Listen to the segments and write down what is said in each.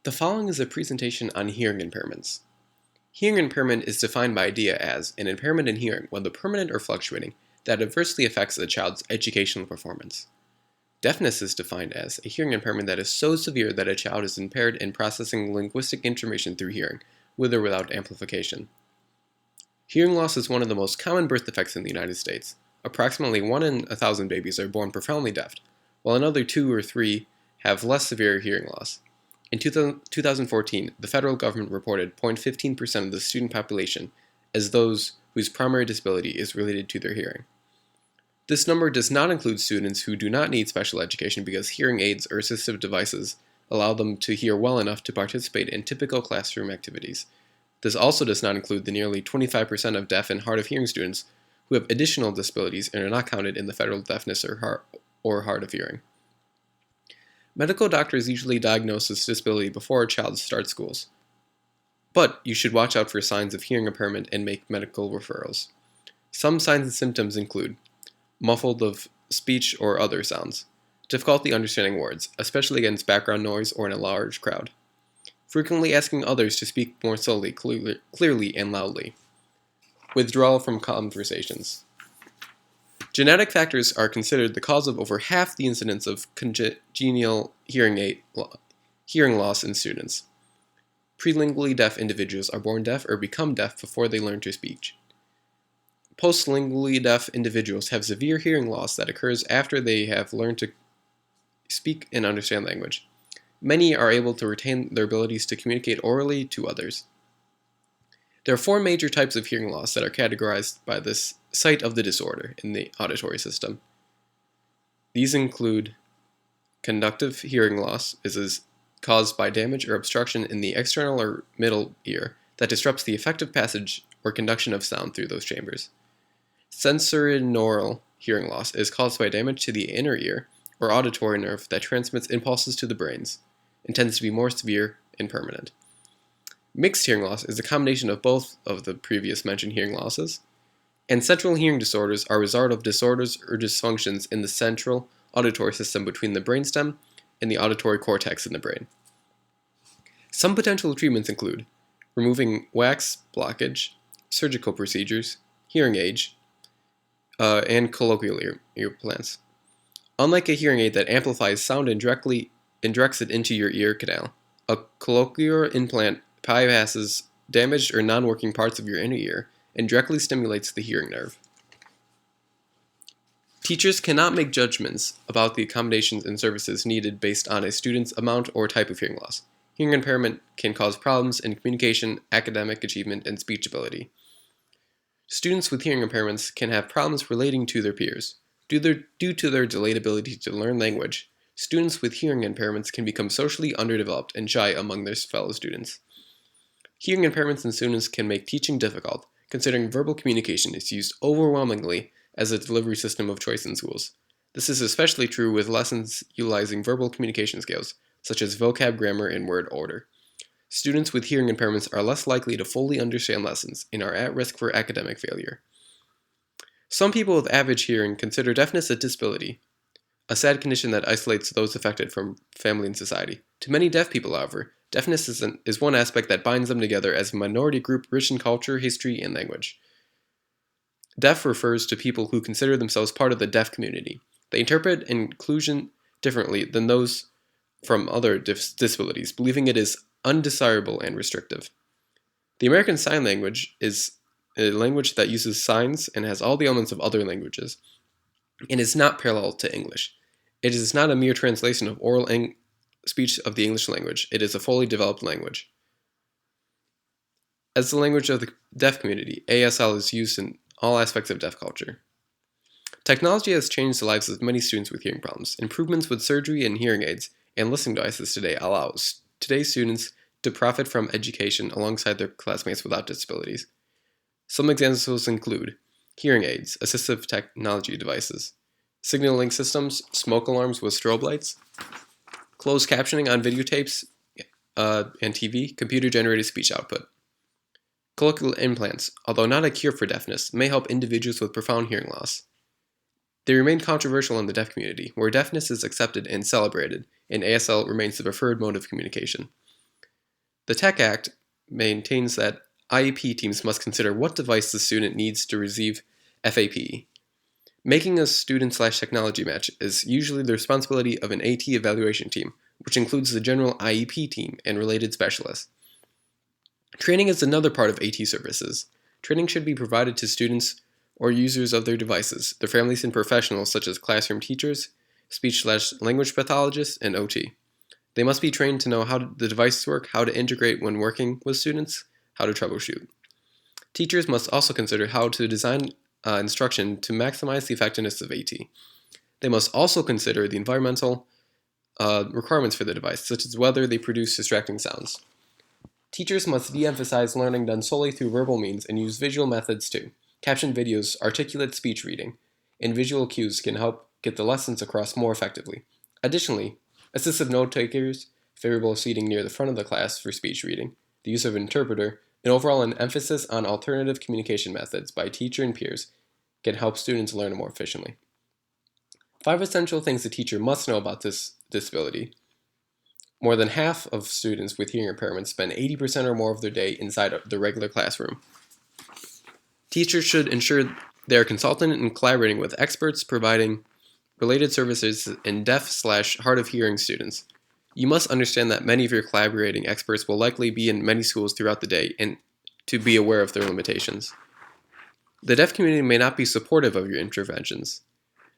The following is a presentation on hearing impairments. Hearing impairment is defined by IDEA as an impairment in hearing, whether permanent or fluctuating, that adversely affects a child's educational performance. Deafness is defined as a hearing impairment that is so severe that a child is impaired in processing linguistic information through hearing, with or without amplification. Hearing loss is one of the most common birth defects in the United States. Approximately 1 in 1,000 babies are born profoundly deaf, while another 2 or 3 have less severe hearing loss. In 2014, the federal government reported 0.15% of the student population as those whose primary disability is related to their hearing. This number does not include students who do not need special education because hearing aids or assistive devices allow them to hear well enough to participate in typical classroom activities. This also does not include the nearly 25% of deaf and hard of hearing students who have additional disabilities and are not counted in the federal deafness or hard of hearing. Medical doctors usually diagnose this disability before a child starts schools, but you should watch out for signs of hearing impairment and make medical referrals. Some signs and symptoms include muffled of speech or other sounds, difficulty understanding words, especially against background noise or in a large crowd, frequently asking others to speak more slowly, clearly, and loudly, withdrawal from conversations. Genetic factors are considered the cause of over half the incidence of congenital hearing loss in students. Prelingually deaf individuals are born deaf or become deaf before they learn to speak. Postlingually deaf individuals have severe hearing loss that occurs after they have learned to speak and understand language. Many are able to retain their abilities to communicate orally to others. There are 4 major types of hearing loss that are categorized by this site of the disorder in the auditory system. These include conductive hearing loss, is caused by damage or obstruction in the external or middle ear that disrupts the effective passage or conduction of sound through those chambers. Sensorineural hearing loss is caused by damage to the inner ear or auditory nerve that transmits impulses to the brains and tends to be more severe and permanent. Mixed hearing loss is a combination of both of the previous mentioned hearing losses, and central hearing disorders are a result of disorders or dysfunctions in the central auditory system between the brainstem and the auditory cortex in the brain. Some potential treatments include removing wax blockage, surgical procedures, hearing aid, and cochlear implants. Unlike a hearing aid that amplifies sound and directs it into your ear canal, a cochlear implant bypasses damaged or non-working parts of your inner ear and directly stimulates the hearing nerve. Teachers cannot make judgments about the accommodations and services needed based on a student's amount or type of hearing loss. Hearing impairment can cause problems in communication, academic achievement, and speech ability. Students with hearing impairments can have problems relating to their peers. Due to their delayed ability to learn language, students with hearing impairments can become socially underdeveloped and shy among their fellow students. Hearing impairments in students can make teaching difficult, considering verbal communication is used overwhelmingly as a delivery system of choice in schools. This is especially true with lessons utilizing verbal communication skills, such as vocab, grammar, and word order. Students with hearing impairments are less likely to fully understand lessons and are at risk for academic failure. Some people with average hearing consider deafness a disability, a sad condition that isolates those affected from family and society. To many deaf people, however, deafness is one aspect that binds them together as a minority group rich in culture, history, and language. Deaf refers to people who consider themselves part of the deaf community. They interpret inclusion differently than those from other disabilities, believing it is undesirable and restrictive. The American Sign Language is a language that uses signs and has all the elements of other languages, and is not parallel to English. It is not a mere translation of oral speech of the English language. It is a fully developed language. As the language of the deaf community, ASL is used in all aspects of deaf culture. Technology has changed the lives of many students with hearing problems. Improvements with surgery and hearing aids and listening devices today allow today's students to profit from education alongside their classmates without disabilities. Some examples include hearing aids, assistive technology devices, signaling systems, smoke alarms with strobe lights, closed captioning on videotapes and TV, computer-generated speech output. Cochlear implants, although not a cure for deafness, may help individuals with profound hearing loss. They remain controversial in the deaf community, where deafness is accepted and celebrated, and ASL remains the preferred mode of communication. The Tech Act maintains that IEP teams must consider what device the student needs to receive FAPE. Making a student/technology match is usually the responsibility of an AT evaluation team, which includes the general IEP team and related specialists. Training is another part of AT services. Training should be provided to students or users of their devices, their families, and professionals such as classroom teachers, speech/language pathologists, and OT. They must be trained to know how the devices work, how to integrate when working with students, how to troubleshoot. Teachers must also consider how to design instruction to maximize the effectiveness of AT. They must also consider the environmental requirements for the device, such as whether they produce distracting sounds. Teachers must de-emphasize learning done solely through verbal means and use visual methods too. Caption videos, articulate speech reading, and visual cues can help get the lessons across more effectively. Additionally, assistive note-takers, favorable seating near the front of the class for speech reading, the use of an interpreter, and overall an emphasis on alternative communication methods by teacher and peers can help students learn more efficiently. 5 essential things a teacher must know about this disability. More than half of students with hearing impairments spend 80% or more of their day inside the regular classroom. Teachers should ensure they are consulting and collaborating with experts providing related services in deaf/hard of hearing students. You must understand that many of your collaborating experts will likely be in many schools throughout the day and to be aware of their limitations. The deaf community may not be supportive of your interventions.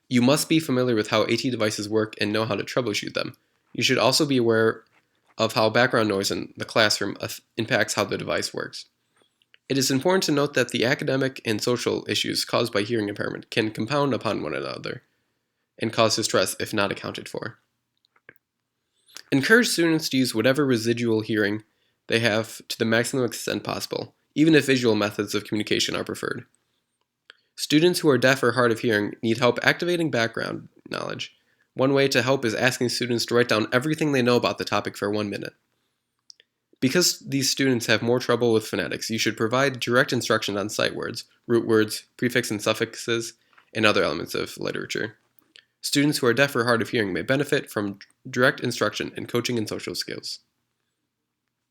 You must be familiar with how AT devices work and know how to troubleshoot them. You should also be aware of how background noise in the classroom impacts how the device works. It is important to note that the academic and social issues caused by hearing impairment can compound upon one another and cause distress if not accounted for. Encourage students to use whatever residual hearing they have to the maximum extent possible, even if visual methods of communication are preferred. Students who are deaf or hard of hearing need help activating background knowledge. One way to help is asking students to write down everything they know about the topic for 1 minute. Because these students have more trouble with phonetics, you should provide direct instruction on sight words, root words, prefix and suffixes, and other elements of literature. Students who are deaf or hard of hearing may benefit from direct instruction in coaching and social skills.